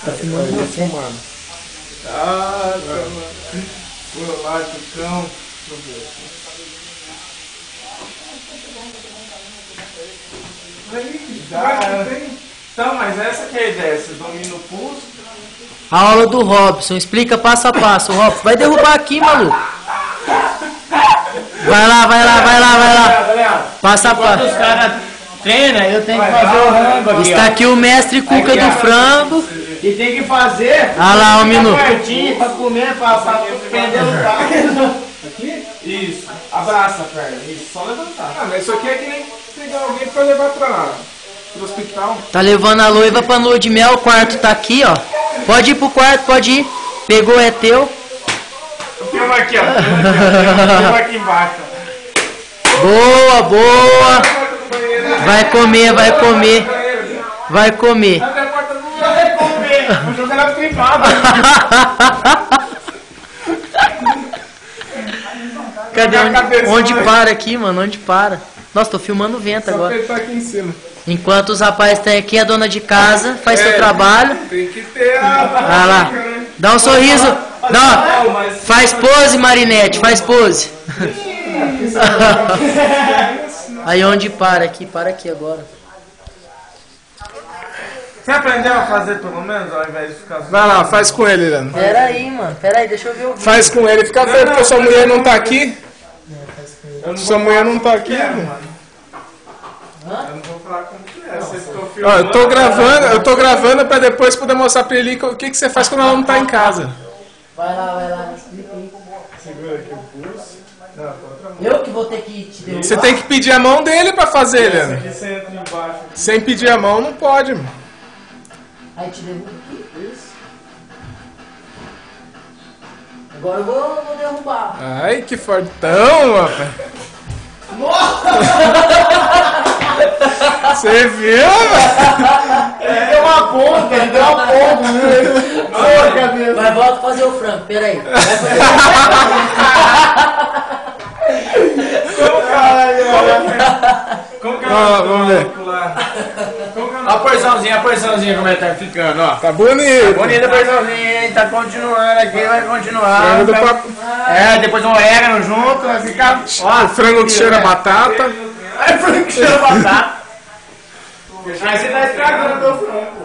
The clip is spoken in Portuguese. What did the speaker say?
Tá filmando você? Ah, pô, lá do cão. Então, mas essa que é a ideia, você domina o pulso. A aula do Robson, explica passo a passo. Robson, vai derrubar aqui, maluco. Vai lá, vai lá, vai lá, vai lá. Passo a passo. Os caras treinam, eu tenho que fazer o rango aqui. Está aqui o mestre Cuca do frango. E tem que fazer. Ah lá, um minuto. Pertinho pra comer, pra prender no carro. Aqui? Isso. Abraça a perna. Isso, só levantar. Ah, mas isso aqui é que nem pegar alguém pra levar pro hospital. Tá levando a noiva pra lua de mel. O quarto tá aqui, ó. Pode ir pro quarto, pode ir. Pegou, é teu. Filma aqui, ó. Filma aqui embaixo. Boa, boa. Vai comer, vai comer. Vai comer. Abre a porta do vai comer. Vou jogar na privada. Cadê? Onde para aqui, mano? Onde para? Nossa, tô filmando o vento Só agora. apertar aqui em cima. Enquanto os rapazes estão aqui, a dona de casa faz seu trabalho. Tem que ter a... Vai lá. Dá um sorriso. Não, faz pose, Marinette, faz pose. Aí onde para aqui? Para aqui agora. Você aprendeu a fazer pelo menos ao invés de ficar... Vai lá, faz com ele, Leandro. Pera aí, mano. Pera aí, deixa eu ver o vídeo. Faz com ele, fica feio porque sua mulher não tá aqui. Sua mulher não tá aqui, mano. Eu não vou falar como que é. Vocês estão Ó, filmando. eu tô gravando pra depois poder mostrar pra ele o que você faz quando ela não tá em casa. Vai lá, explica aí. Segura aqui o pulso. Não, pra outra mão. Eu que vou ter que te derrubar. Você tem que pedir a mão dele pra fazer, Esse Leandro. aqui você entra embaixo. Sem pedir a mão não pode, mano. Aí te derruba aqui. Isso. Agora eu vou derrubar. Ai, que fortão, rapaz. Você viu, mano? Ele deu uma ponta, ele deu uma ponta. Mas volta a fazer o frango, pera aí. Como que é Ó, vamos ver. A porçãozinha como é que tá ficando, ó. Tá bonito. Bonita a porçãozinha, hein? Tá continuando aqui, vai continuar. Frango do papo. É, depois um orégano junto, vai ficar. Ó, O frango que cheira a batata. é frango que cheira batata. Aí você tá estragando meu frango.